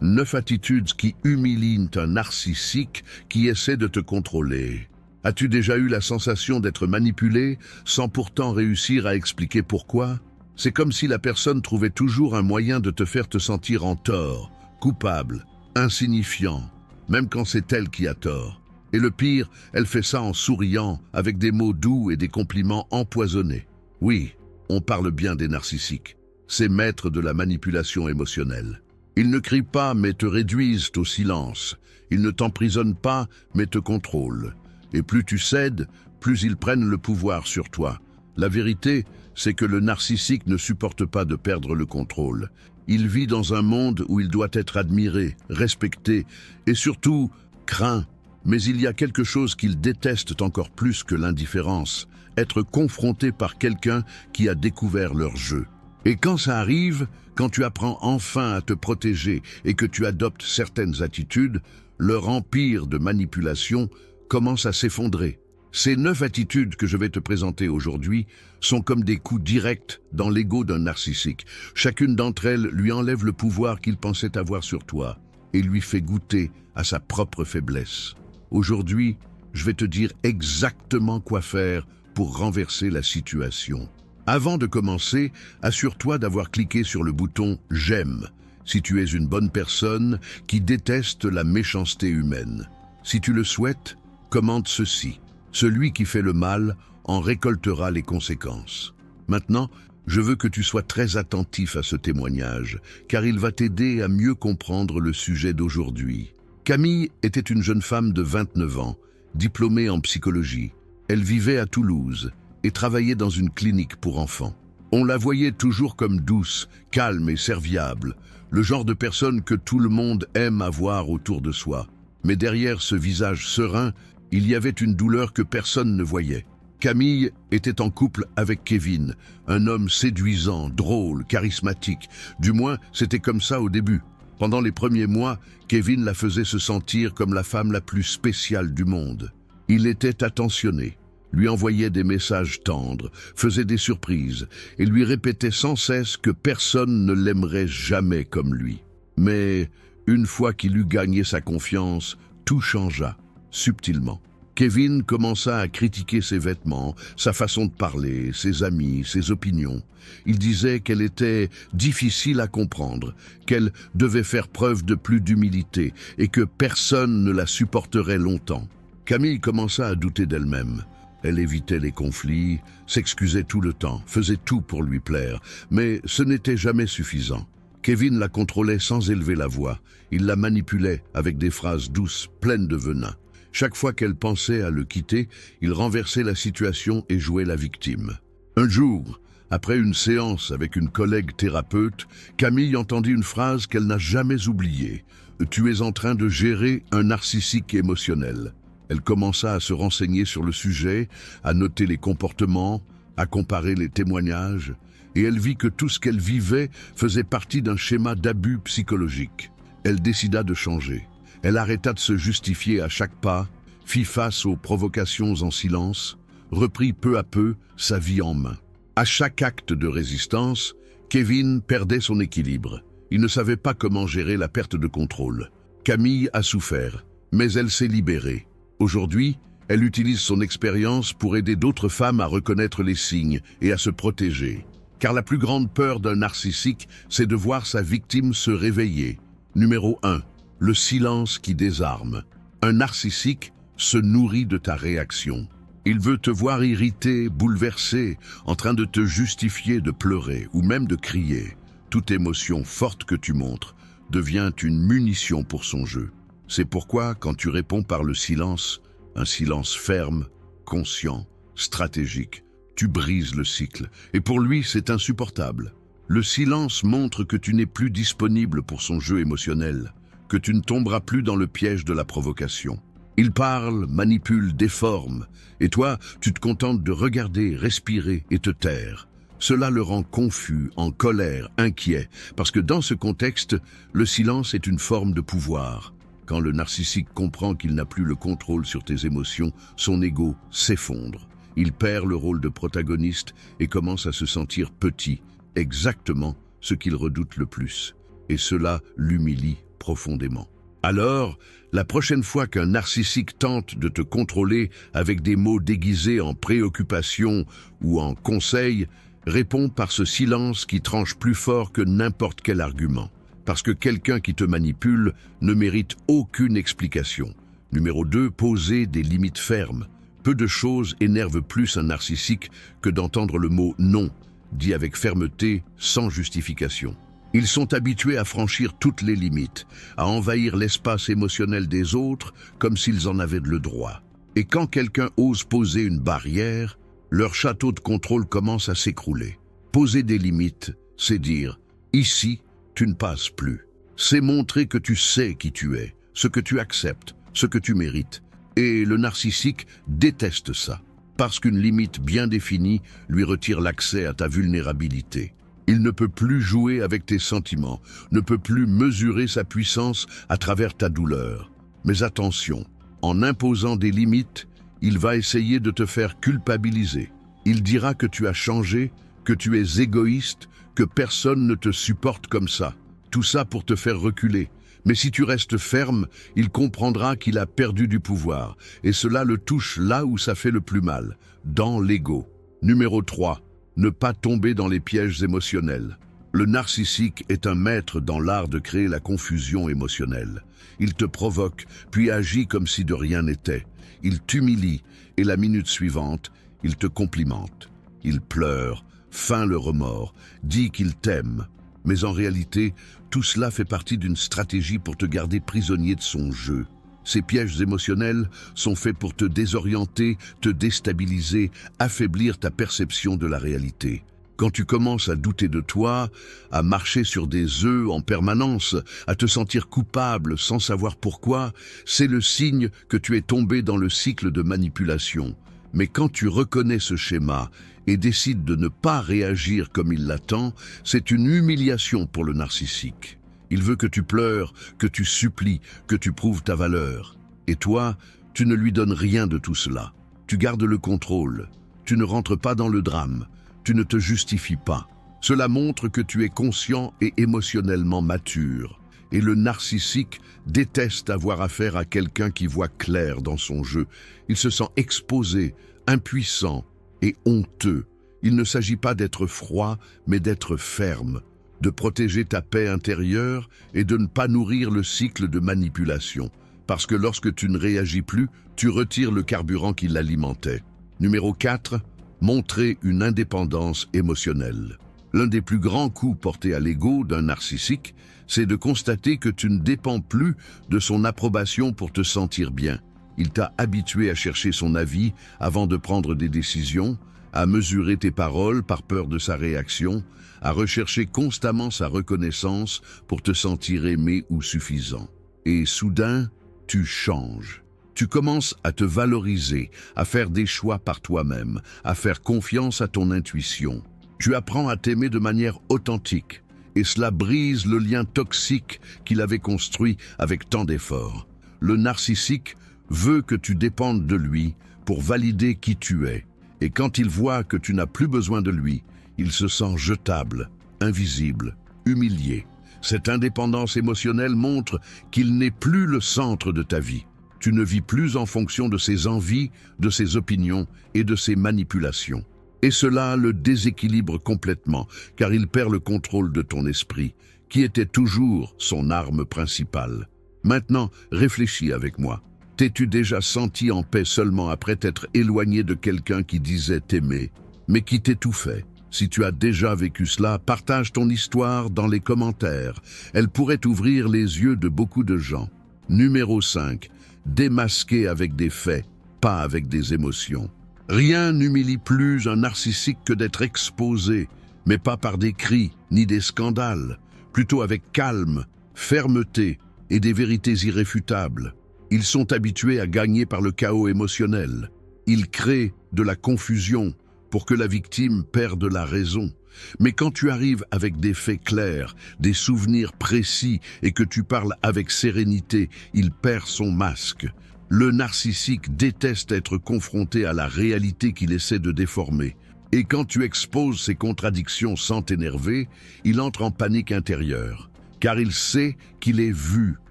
9 attitudes qui humilient un narcissique qui essaie de te contrôler. As-tu déjà eu la sensation d'être manipulé sans pourtant réussir à expliquer pourquoi? C'est comme si la personne trouvait toujours un moyen de te faire te sentir en tort, coupable, insignifiant, même quand c'est elle qui a tort. Et le pire, elle fait ça en souriant, avec des mots doux et des compliments empoisonnés. Oui, on parle bien des narcissiques. Ces maîtres de la manipulation émotionnelle. Ils ne crient pas mais te réduisent au silence. Ils ne t'emprisonnent pas mais te contrôlent. Et plus tu cèdes, plus ils prennent le pouvoir sur toi. La vérité, c'est que le narcissique ne supporte pas de perdre le contrôle. Il vit dans un monde où il doit être admiré, respecté et surtout craint. Mais il y a quelque chose qu'il déteste encore plus que l'indifférence, être confronté par quelqu'un qui a découvert leur jeu. Et quand ça arrive, quand tu apprends enfin à te protéger et que tu adoptes certaines attitudes, leur empire de manipulation commence à s'effondrer. Ces 9 attitudes que je vais te présenter aujourd'hui sont comme des coups directs dans l'ego d'un narcissique. Chacune d'entre elles lui enlève le pouvoir qu'il pensait avoir sur toi et lui fait goûter à sa propre faiblesse. Aujourd'hui, je vais te dire exactement quoi faire pour renverser la situation. Avant de commencer, assure-toi d'avoir cliqué sur le bouton « J'aime » si tu es une bonne personne qui déteste la méchanceté humaine. Si tu le souhaites, commente ceci. Celui qui fait le mal en récoltera les conséquences. Maintenant, je veux que tu sois très attentif à ce témoignage, car il va t'aider à mieux comprendre le sujet d'aujourd'hui. Camille était une jeune femme de 29 ans, diplômée en psychologie. Elle vivait à Toulouse et travaillait dans une clinique pour enfants. On la voyait toujours comme douce, calme et serviable, le genre de personne que tout le monde aime avoir autour de soi. Mais derrière ce visage serein, il y avait une douleur que personne ne voyait. Camille était en couple avec Kevin, un homme séduisant, drôle, charismatique. Du moins, c'était comme ça au début. Pendant les premiers mois, Kevin la faisait se sentir comme la femme la plus spéciale du monde. Il était attentionné, lui envoyait des messages tendres, faisait des surprises et lui répétait sans cesse que personne ne l'aimerait jamais comme lui. Mais une fois qu'il eut gagné sa confiance, tout changea, subtilement. Kevin commença à critiquer ses vêtements, sa façon de parler, ses amis, ses opinions. Il disait qu'elle était difficile à comprendre, qu'elle devait faire preuve de plus d'humilité et que personne ne la supporterait longtemps. Camille commença à douter d'elle-même. Elle évitait les conflits, s'excusait tout le temps, faisait tout pour lui plaire, mais ce n'était jamais suffisant. Kevin la contrôlait sans élever la voix. Il la manipulait avec des phrases douces, pleines de venin. Chaque fois qu'elle pensait à le quitter, il renversait la situation et jouait la victime. Un jour, après une séance avec une collègue thérapeute, Camille entendit une phrase qu'elle n'a jamais oubliée. « Tu es en train de gérer un narcissique émotionnel ». Elle commença à se renseigner sur le sujet, à noter les comportements, à comparer les témoignages, et elle vit que tout ce qu'elle vivait faisait partie d'un schéma d'abus psychologique. Elle décida de changer. Elle arrêta de se justifier à chaque pas, fit face aux provocations en silence, reprit peu à peu sa vie en main. À chaque acte de résistance, Kevin perdait son équilibre. Il ne savait pas comment gérer la perte de contrôle. Camille a souffert, mais elle s'est libérée. Aujourd'hui, elle utilise son expérience pour aider d'autres femmes à reconnaître les signes et à se protéger. Car la plus grande peur d'un narcissique, c'est de voir sa victime se réveiller. Numéro 1. Le silence qui désarme. Un narcissique se nourrit de ta réaction. Il veut te voir irrité, bouleversé, en train de te justifier de pleurer ou même de crier. Toute émotion forte que tu montres devient une munition pour son jeu. C'est pourquoi, quand tu réponds par le silence, un silence ferme, conscient, stratégique, tu brises le cycle. Et pour lui, c'est insupportable. Le silence montre que tu n'es plus disponible pour son jeu émotionnel, que tu ne tomberas plus dans le piège de la provocation. Il parle, manipule, déforme, et toi, tu te contentes de regarder, respirer et te taire. Cela le rend confus, en colère, inquiet, parce que dans ce contexte, le silence est une forme de pouvoir. Quand le narcissique comprend qu'il n'a plus le contrôle sur tes émotions, son ego s'effondre. Il perd le rôle de protagoniste et commence à se sentir petit, exactement ce qu'il redoute le plus. et cela l'humilie profondément. Alors, la prochaine fois qu'un narcissique tente de te contrôler avec des mots déguisés en préoccupation ou en conseil, réponds par ce silence qui tranche plus fort que n'importe quel argument. Parce que quelqu'un qui te manipule ne mérite aucune explication. Numéro 2, poser des limites fermes. Peu de choses énervent plus un narcissique que d'entendre le mot « non », dit avec fermeté, sans justification. Ils sont habitués à franchir toutes les limites, à envahir l'espace émotionnel des autres comme s'ils en avaient le droit. Et quand quelqu'un ose poser une barrière, leur château de contrôle commence à s'écrouler. Poser des limites, c'est dire « ici, tu ne passes plus ». C'est montrer que tu sais qui tu es, ce que tu acceptes, ce que tu mérites. Et le narcissique déteste ça, parce qu'une limite bien définie lui retire l'accès à ta vulnérabilité. Il ne peut plus jouer avec tes sentiments, ne peut plus mesurer sa puissance à travers ta douleur. Mais attention, en imposant des limites, il va essayer de te faire culpabiliser. Il dira que tu as changé, que tu es égoïste, que personne ne te supporte comme ça. Tout ça pour te faire reculer. Mais si tu restes ferme, il comprendra qu'il a perdu du pouvoir. Et cela le touche là où ça fait le plus mal, dans l'ego. Numéro 3. Ne pas tomber dans les pièges émotionnels. Le narcissique est un maître dans l'art de créer la confusion émotionnelle. Il te provoque, puis agit comme si de rien n'était. Il t'humilie, et la minute suivante, il te complimente. Il pleure, feint le remords, dit qu'il t'aime. Mais en réalité, tout cela fait partie d'une stratégie pour te garder prisonnier de son jeu. Ces pièges émotionnels sont faits pour te désorienter, te déstabiliser, affaiblir ta perception de la réalité. Quand tu commences à douter de toi, à marcher sur des œufs en permanence, à te sentir coupable sans savoir pourquoi, c'est le signe que tu es tombé dans le cycle de manipulation. Mais quand tu reconnais ce schéma et décides de ne pas réagir comme il l'attend, c'est une humiliation pour le narcissique. Il veut que tu pleures, que tu supplies, que tu prouves ta valeur. Et toi, tu ne lui donnes rien de tout cela. Tu gardes le contrôle. Tu ne rentres pas dans le drame. Tu ne te justifies pas. Cela montre que tu es conscient et émotionnellement mature. Et le narcissique déteste avoir affaire à quelqu'un qui voit clair dans son jeu. Il se sent exposé, impuissant et honteux. Il ne s'agit pas d'être froid, mais d'être ferme, de protéger ta paix intérieure et de ne pas nourrir le cycle de manipulation. Parce que lorsque tu ne réagis plus, tu retires le carburant qui l'alimentait. Numéro 4, montrer une indépendance émotionnelle. L'un des plus grands coups portés à l'ego d'un narcissique, c'est de constater que tu ne dépends plus de son approbation pour te sentir bien. Il t'a habitué à chercher son avis avant de prendre des décisions, à mesurer tes paroles par peur de sa réaction, à rechercher constamment sa reconnaissance pour te sentir aimé ou suffisant. Et soudain, tu changes. Tu commences à te valoriser, à faire des choix par toi-même, à faire confiance à ton intuition. Tu apprends à t'aimer de manière authentique, et cela brise le lien toxique qu'il avait construit avec tant d'efforts. Le narcissique veut que tu dépendes de lui pour valider qui tu es. Et quand il voit que tu n'as plus besoin de lui, il se sent jetable, invisible, humilié. Cette indépendance émotionnelle montre qu'il n'est plus le centre de ta vie. Tu ne vis plus en fonction de ses envies, de ses opinions et de ses manipulations. Et cela le déséquilibre complètement, car il perd le contrôle de ton esprit, qui était toujours son arme principale. Maintenant, réfléchis avec moi. T'es-tu déjà senti en paix seulement après t'être éloigné de quelqu'un qui disait t'aimer, mais qui t'étouffait? Si tu as déjà vécu cela, partage ton histoire dans les commentaires. Elle pourrait ouvrir les yeux de beaucoup de gens. Numéro 5. Démasquer avec des faits, pas avec des émotions. Rien n'humilie plus un narcissique que d'être exposé, mais pas par des cris ni des scandales, plutôt avec calme, fermeté et des vérités irréfutables. Ils sont habitués à gagner par le chaos émotionnel. Ils créent de la confusion pour que la victime perde la raison. Mais quand tu arrives avec des faits clairs, des souvenirs précis et que tu parles avec sérénité, il perd son masque. Le narcissique déteste être confronté à la réalité qu'il essaie de déformer. Et quand tu exposes ses contradictions sans t'énerver, il entre en panique intérieure. car il sait qu'il est vu,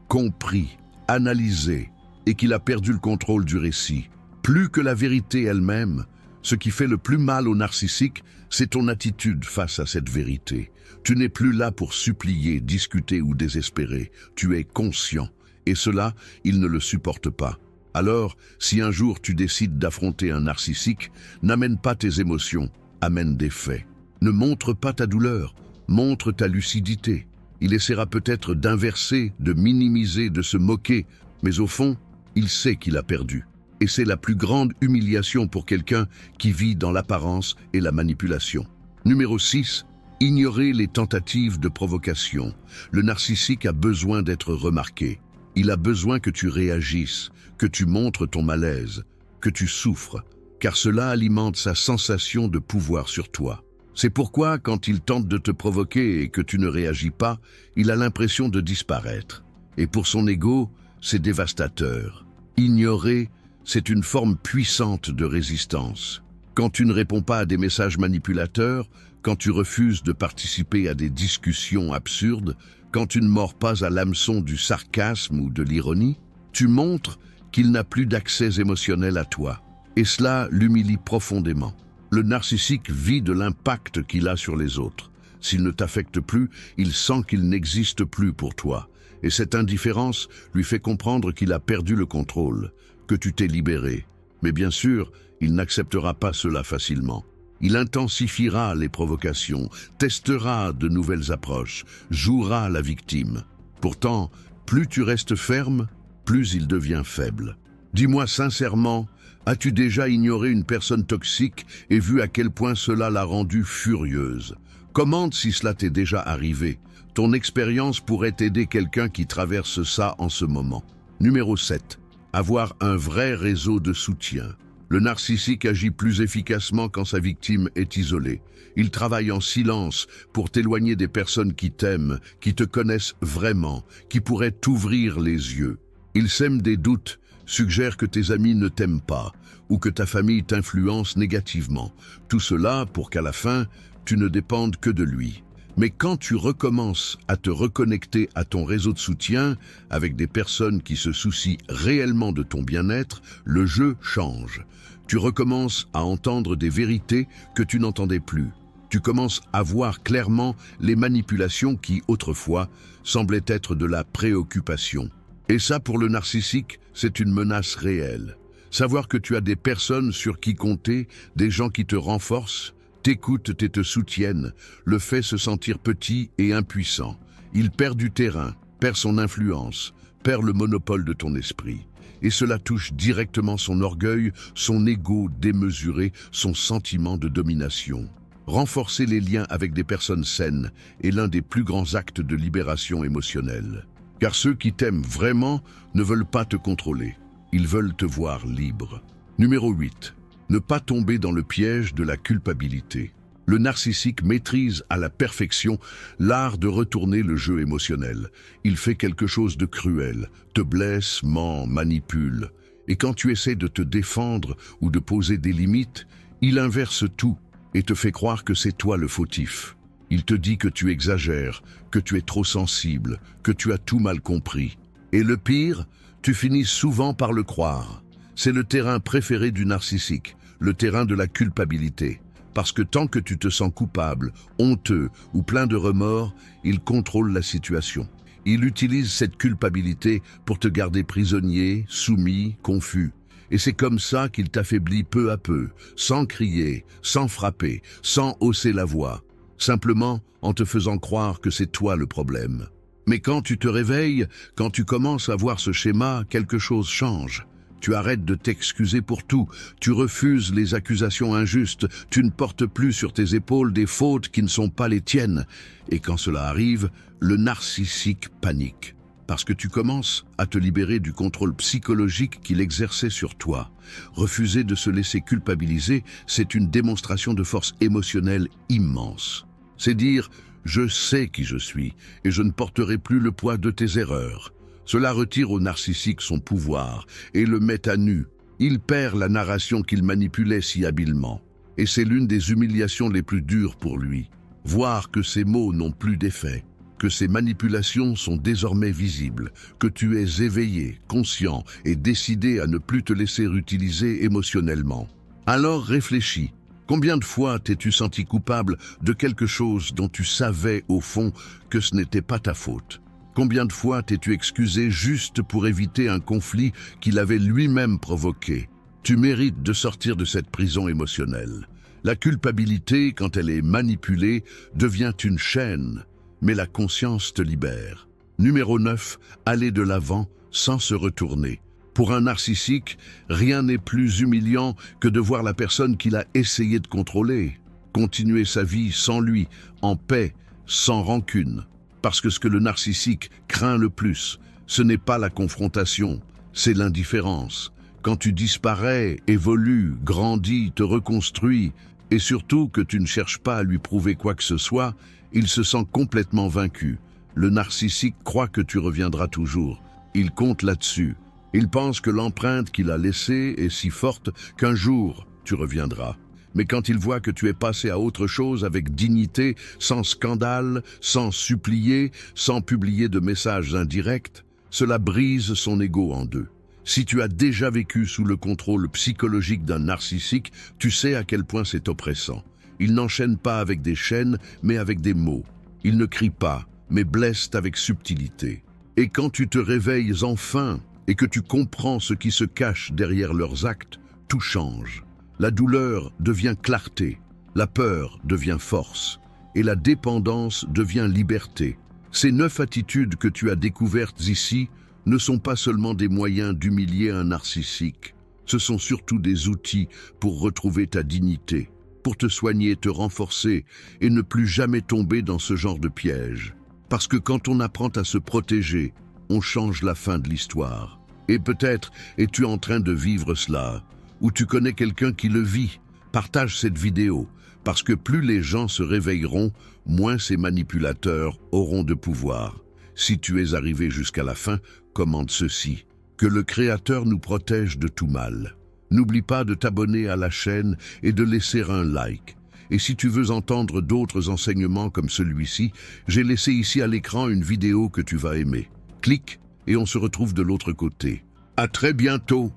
compris, analysé et qu'il a perdu le contrôle du récit. Plus que la vérité elle-même, ce qui fait le plus mal au narcissique, c'est ton attitude face à cette vérité. Tu n'es plus là pour supplier, discuter ou désespérer. Tu es conscient. Et cela, il ne le supporte pas. Alors, si un jour tu décides d'affronter un narcissique, n'amène pas tes émotions, amène des faits. Ne montre pas ta douleur, montre ta lucidité. Il essaiera peut-être d'inverser, de minimiser, de se moquer, mais au fond, il sait qu'il a perdu. Et c'est la plus grande humiliation pour quelqu'un qui vit dans l'apparence et la manipulation. Numéro 6. Ignorer les tentatives de provocation. Le narcissique a besoin d'être remarqué. Il a besoin que tu réagisses, que tu montres ton malaise, que tu souffres, car cela alimente sa sensation de pouvoir sur toi. C'est pourquoi, quand il tente de te provoquer et que tu ne réagis pas, il a l'impression de disparaître. Et pour son ego, c'est dévastateur. Ignorer, c'est une forme puissante de résistance. Quand tu ne réponds pas à des messages manipulateurs, quand tu refuses de participer à des discussions absurdes, quand tu ne mords pas à l'hameçon du sarcasme ou de l'ironie, tu montres qu'il n'a plus d'accès émotionnel à toi. Et cela l'humilie profondément. Le narcissique vit de l'impact qu'il a sur les autres. S'il ne t'affecte plus, il sent qu'il n'existe plus pour toi. Et cette indifférence lui fait comprendre qu'il a perdu le contrôle, que tu t'es libéré. Mais bien sûr, il n'acceptera pas cela facilement. Il intensifiera les provocations, testera de nouvelles approches, jouera la victime. Pourtant, plus tu restes ferme, plus il devient faible. Dis-moi sincèrement, as-tu déjà ignoré une personne toxique et vu à quel point cela l'a rendue furieuse? Commente si cela t'est déjà arrivé. Ton expérience pourrait aider quelqu'un qui traverse ça en ce moment. Numéro 7. Avoir un vrai réseau de soutien. Le narcissique agit plus efficacement quand sa victime est isolée. Il travaille en silence pour t'éloigner des personnes qui t'aiment, qui te connaissent vraiment, qui pourraient t'ouvrir les yeux. Il sème des doutes, suggère que tes amis ne t'aiment pas ou que ta famille t'influence négativement. Tout cela pour qu'à la fin, tu ne dépendes que de lui. Mais quand tu recommences à te reconnecter à ton réseau de soutien avec des personnes qui se soucient réellement de ton bien-être, le jeu change. Tu recommences à entendre des vérités que tu n'entendais plus. Tu commences à voir clairement les manipulations qui, autrefois, semblaient être de la préoccupation. Et ça, pour le narcissique, c'est une menace réelle. Savoir que tu as des personnes sur qui compter, des gens qui te renforcent, t'écoutent et te soutiennent, le fait se sentir petit et impuissant. Il perd du terrain, perd son influence, perd le monopole de ton esprit. Et cela touche directement son orgueil, son ego démesuré, son sentiment de domination. Renforcer les liens avec des personnes saines est l'un des plus grands actes de libération émotionnelle. Car ceux qui t'aiment vraiment ne veulent pas te contrôler. Ils veulent te voir libre. Numéro 8. Ne pas tomber dans le piège de la culpabilité. Le narcissique maîtrise à la perfection l'art de retourner le jeu émotionnel. Il fait quelque chose de cruel, te blesse, ment, manipule. Et quand tu essaies de te défendre ou de poser des limites, il inverse tout et te fait croire que c'est toi le fautif. Il te dit que tu exagères, que tu es trop sensible, que tu as tout mal compris. Et le pire, tu finis souvent par le croire. C'est le terrain préféré du narcissique, le terrain de la culpabilité. Parce que tant que tu te sens coupable, honteux ou plein de remords, il contrôle la situation. Il utilise cette culpabilité pour te garder prisonnier, soumis, confus. Et c'est comme ça qu'il t'affaiblit peu à peu, sans crier, sans frapper, sans hausser la voix, simplement en te faisant croire que c'est toi le problème. Mais quand tu te réveilles, quand tu commences à voir ce schéma, quelque chose change. Tu arrêtes de t'excuser pour tout, tu refuses les accusations injustes, tu ne portes plus sur tes épaules des fautes qui ne sont pas les tiennes. Et quand cela arrive, le narcissique panique. Parce que tu commences à te libérer du contrôle psychologique qu'il exerçait sur toi. Refuser de se laisser culpabiliser, c'est une démonstration de force émotionnelle immense. C'est dire « je sais qui je suis et je ne porterai plus le poids de tes erreurs ». Cela retire au narcissique son pouvoir et le met à nu. Il perd la narration qu'il manipulait si habilement. Et c'est l'une des humiliations les plus dures pour lui. Voir que ses mots n'ont plus d'effet, que ces manipulations sont désormais visibles, que tu es éveillé, conscient et décidé à ne plus te laisser utiliser émotionnellement. Alors réfléchis. Combien de fois t'es-tu senti coupable de quelque chose dont tu savais au fond que ce n'était pas ta faute? Combien de fois t'es-tu excusé juste pour éviter un conflit qu'il avait lui-même provoqué? Tu mérites de sortir de cette prison émotionnelle. La culpabilité, quand elle est manipulée, devient une chaîne, mais la conscience te libère. Numéro 9, aller de l'avant sans se retourner. Pour un narcissique, rien n'est plus humiliant que de voir la personne qu'il a essayé de contrôler, continuer sa vie sans lui, en paix, sans rancune. Parce que ce que le narcissique craint le plus, ce n'est pas la confrontation, c'est l'indifférence. Quand tu disparais, évolues, grandis, te reconstruis, et surtout que tu ne cherches pas à lui prouver quoi que ce soit, il se sent complètement vaincu. Le narcissique croit que tu reviendras toujours. Il compte là-dessus. Il pense que l'empreinte qu'il a laissée est si forte qu'un jour, tu reviendras. Mais quand il voit que tu es passé à autre chose avec dignité, sans scandale, sans supplier, sans publier de messages indirects, cela brise son ego en deux. Si tu as déjà vécu sous le contrôle psychologique d'un narcissique, tu sais à quel point c'est oppressant. Il n'enchaîne pas avec des chaînes, mais avec des mots. Il ne crie pas, mais blesse avec subtilité. Et quand tu te réveilles enfin, et que tu comprends ce qui se cache derrière leurs actes, tout change. La douleur devient clarté, la peur devient force, et la dépendance devient liberté. Ces 9 attitudes que tu as découvertes ici ne sont pas seulement des moyens d'humilier un narcissique, ce sont surtout des outils pour retrouver ta dignité, pour te soigner, te renforcer et ne plus jamais tomber dans ce genre de piège. Parce que quand on apprend à se protéger, on change la fin de l'histoire. Et peut-être es-tu en train de vivre cela, ou tu connais quelqu'un qui le vit. Partage cette vidéo, parce que plus les gens se réveilleront, moins ces manipulateurs auront de pouvoir. Si tu es arrivé jusqu'à la fin, commente ceci. Que le Créateur nous protège de tout mal. N'oublie pas de t'abonner à la chaîne et de laisser un like. Et si tu veux entendre d'autres enseignements comme celui-ci, j'ai laissé ici à l'écran une vidéo que tu vas aimer. Clique et on se retrouve de l'autre côté. À très bientôt.